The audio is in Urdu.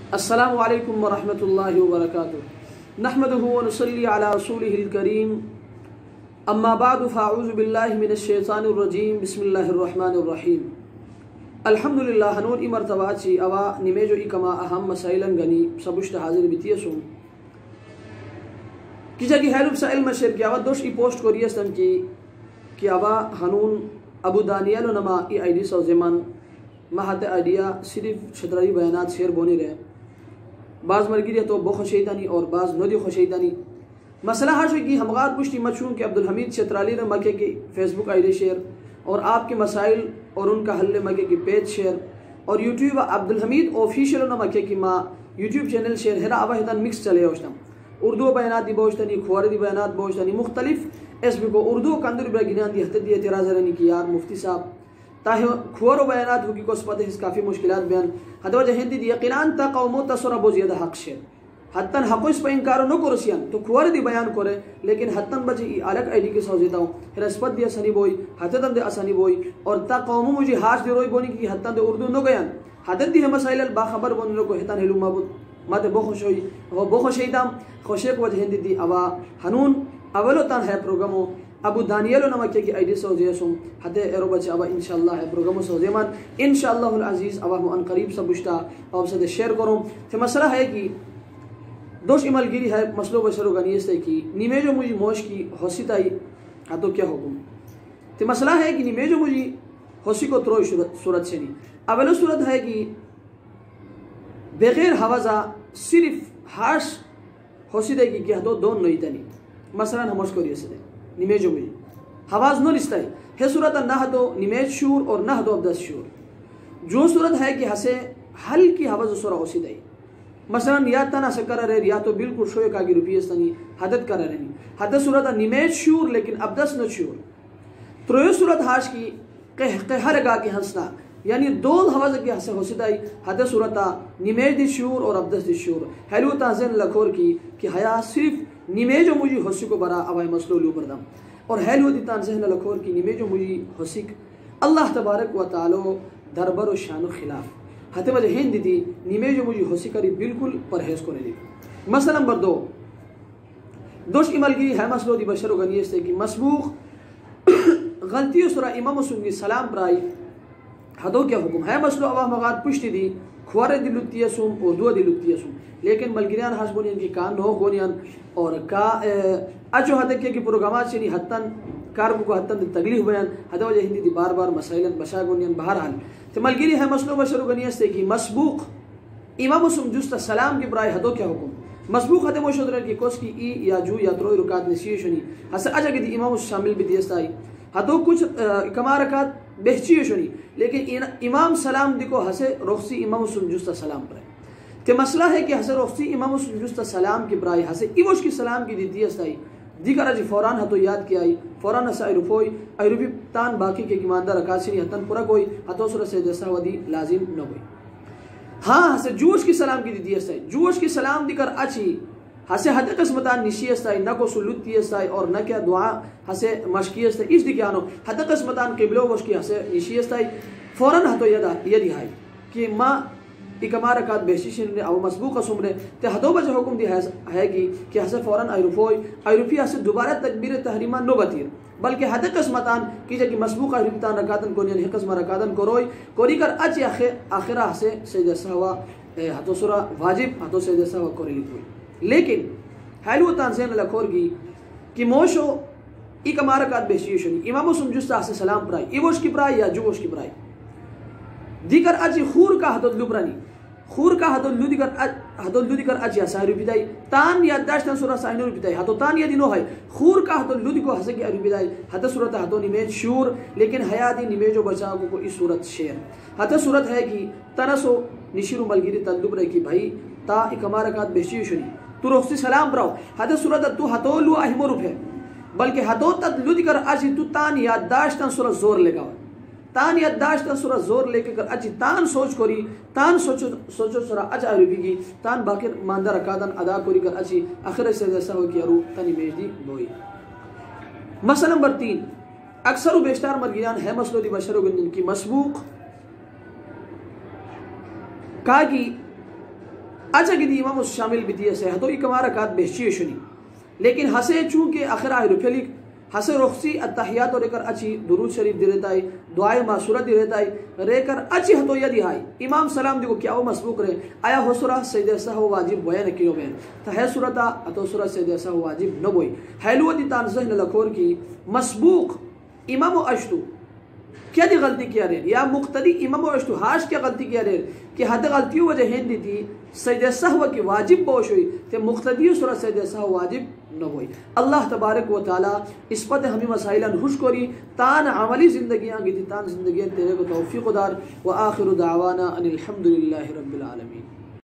السلام علیکم ورحمۃ اللہ وبرکاتہ نحمدہ ونصلی علی رسولہ الکریم اما بعد فاعوذ باللہ من الشیطان الرجیم بسم اللہ الرحمن الرحیم الحمدللہ ہنور ای مرتبہ چی اوا نمیجو ای کما اہم مسائلن گنی سبشت حاضر بیتیسون کی جگی حیلوب سا علم شرکی اوا دوش ای پوسٹ کوریستم کی اوا ہنون ابو دانیالو نما ای I D so Zaman مہت idea صرف شترائی بیانات شیر بونے رہے بعض مرگیری تو بو خوشیدانی اور بعض ندی خوشیدانی مسئلہ حاشوی کی ہمغار پشتی مچھون کہ عبدالحمید شترالی نے مکے کی فیس بک آئی ڈی شیر اور آپ کے مسائل اور ان کا حل مکے کی پیج شیر اور یوٹیوب عبدالحمید آفیشیل نے مکے کی ماں یوٹیوب چینل شیر ہرا آبا ہدان مکس چلے ہوشتم اردو بیانات دی بوشتنی خوار دی بیانات بوشتنی مختلف اس بھی کو اردو کندر برگنان دی حتی دی اعتراض رہنی کی یار مفتی صاحب تاہی خوار و بیانات ہوگی کو سپتے اس کافی مشکلات بیان حد وجہ ہندی دی یقینان تا قومو تصور ابو زیادہ حق شیر حتن حقو اس پہ انکارو نو کرسیان تو خوار دی بیان کرے لیکن حتن بجے ای الگ آئی ڈی کے سوزیتا ہوں پھر اسپت دی اسانی بوئی حتن دی اسانی بوئی اور تا قومو مجھے ہاش دی روئی بونی کی حتن دی اردو نو گیان حتن دی مسائل باخبر بونی کو حتن ہلو مابود مات بو خوش ہوئی وہ بو خوش ایدام خوشے کو وجہ ہندی دی اوا ہنون اولو تان ہے پروگرامو ابو دانیالو نمکے کی آئی ڈی سو زیسوں حتی ایرو بچے ابا انشاءاللہ ہے پروگرامو سو زیمان انشاءاللہ العزیز ابا ہم ان قریب سب بشتا اور سے شیئر کروں تو مسئلہ ہے کہ دوش عمل گیری ہے مسلو بشرو گنیست ہے کہ نیمیجو مجھے موش کی حوثی تائی حتو کیا حکم تو مسئلہ ہے کہ نیمیجو مجھے حوثی کو تروئی صورت سے نہیں اولو صورت ہے کہ بغیر حوضہ صرف ہاش حوثی دے کہ حتو دون نوئی تانی مثلا ہموش کو ریسے دے نیمیجو مجھے حواز نو لستا ہے ہے صورت نہ تو نیمیج شور اور نہ تو عبدس شور جو صورت ہے کہ ہسے حل کی حواز سورہ حوثی دائی مثلا یا تنا سکر رہے یا تو بالکل شوئے کاگی روپی استانی حدد کر رہے نہیں حدد صورت نیمیج شور لیکن عبدس نو شور ترویو صورت ہاش کی قہر گا کی ہنسنا یعنی دول حواز کی حسے حوثی دائی حدد صورت نیمیج دی شور اور عبدس دی شور حیلو تازین لکھور کی کہ حیا صرف نیمیجو مجھے حوثی کو برا اوائی مسلو لو بردم اور حیلو دی تازین لکھور کی نیمیجو مجھے حوثی اللہ تبارک و تعالی دربر و شان و خلاف حتی وجہ ہند دی نیمیجو مجھے حوثی کری بالکل پرہیز کو نہیں مسئلہ نمبر دوش عمل کی ہے مسلو دی بشر و غنیست ہے کہ مسبوق غلطیو سرا امامو سنگی سلام پرائی حدو کیا حکم ہے مسلو عوام مغاد پشتی دی خوارے دی لطیہ سوم اور دو دی لطیہ سوم لیکن ملگریان حاش بونیان کی کان نو گونیان اور کا اچھو حد کیا کہ پروگرامات چنی حتن کاربو کو حتن دی تکلیف بیان حدو وجہ ہندی دی بار بار مسائلن بشا گونیان بہرحال تو ملگری ہے مسلو بشر و غنیست ہے کہ مسبوق امامو سم جستا سلام کی برای حدو کیا حکم مسبوق حد موشد رہا کہ کوس کی ای یا جو یا تروئی رکات نسیه شنی حسا اجا کہ دی امامو شامل بھی دیستا ہے حدو کچھ کما رکات بہچیه شنی لیکن امام سلام دیکھو حسے رخصی امامو سم جستا سلام پر ہے تو مسئلہ ہے کہ حسے رخصی امامو سم جستا سلام کی برای حسے ایوش کی سلام کی دیتی ہے دیگر اجی فوراں ہتو یاد کیا آئی فوراں اسا ایروپوئی ایروپی تان باقی کے ایماندار رکاسی نہیں حتن پورا کوئی ہتو سر سے جیسا ودی لازم نہ ہوئی ہاں ہسے جوش کی سلام کی دیتی ہے جوش کی سلام دیگر اچھی ہسے حد قسمتان نشی ہے نہ کو سلوتی ہے اور نہ کیا دعا ہسے مشکی ہے اس دی کیا نو حد قسمتان قبلو وش کی ہسے نشی ہے فوراں ہتو یدی ہائی کہ ماں اکما رکات بہشیشن نے او مسبوق اسم نے تے ہدو بجے حکم دی ہے کہ ہسے فوراً ایروپوئی ایروپی ہسے دوبارہ تکبیر تحریمان نو بتیر بلکہ حد قسمتان کی جا کہ مسبوق ایروپیتان رکاتن کونین ہی قسم رکاتن کروئی کوری کر اچھی آخرہ ہسے سجدہ سہوا ہتو سورہ واجب ہتو سجدہ سہوا کوری ہوئی لیکن حیلو تانزین لکھور گی کہ موشو اکما رکات بہشیشن امامو سمجھستا ہسے سلام پرائی ایوش کی پرائی یا جوش کی پرائی دیگر اچھی خور کا حدود لبرانی خور کا حدود دیگر اچھی اسائی روپی دائی تان یا داشتن سورہ سائی روپی دائی حدود تان یا دینو ہے خور کا حدود لدی کو حسے کی روپی دائی حدود صورت حدود نیمیج شور لیکن حیاتی نیمیجو بچاو کو اس صورت شیر حدود صورت ہے کہ تنسو نشیرو ملگیری تدلب رہی کہ بھائی تا اکما رکات بہشی شنی تو رخصی سلام پراؤ حدود صورت تو حدود لو احمو روپ ہے بلکہ حدود تدلو دیگر اچھی تو تان یا داشتن سورہ زور لے گا تان یادداشتن سورہ زور لے کر اچھی تان سوچ کری تان سوچو سورہ اچھا عربی کی تان باقر ماندہ رکاتن ادا کری کر اچھی آخر سے جیسا ہو کیا رو تانی میجدی بوئی مسئلہ نمبر 3 اکثر و بیشتار مرگیان ہے مسلو دی بشر و گندن کی مسبوق کہا کہ اچھا کہ امام شامل بیتی ہے تو ایک ہمارا کات بہچی شنی لیکن ہسے چونکہ آخر آئے رفلی ہسے رخصی اتحیات اور ریکر اچھی درود شریف دی رہتا ہے دعائے معصورت دی رہتا ہے ریکر اچھی ہتو یدی آئی امام سلام دیکھو کیا وہ مسبوق رہے آیا ہو سورہ سجدہ سہو واجب بویا نکیو بین تا ہے سورتا اتو سورہ سجدہ سہو واجب نہ بوئی حیلو دی تانزہ لکھور کی مسبوق امامو اشتو کیا دی غلطی کیا رہے یا مقتدی امامو اشتو ہاش کیا غلطی کیا رہے کہ حد غلطیوں وجہ ہندی تھی سجدہ سہو کی واجب بوش ہوئی تے مقتدیو سورہ سجدہ سہو واجب نہ ہوئی اللہ تبارک و تعالی اس پتہ ہمیں مسائلن خوش کوری تان عملی زندگیاں گی تھی تان زندگیاں تیرے کو توفیق دار و آخر دعوانا ان الحمدللہ رب العالمین.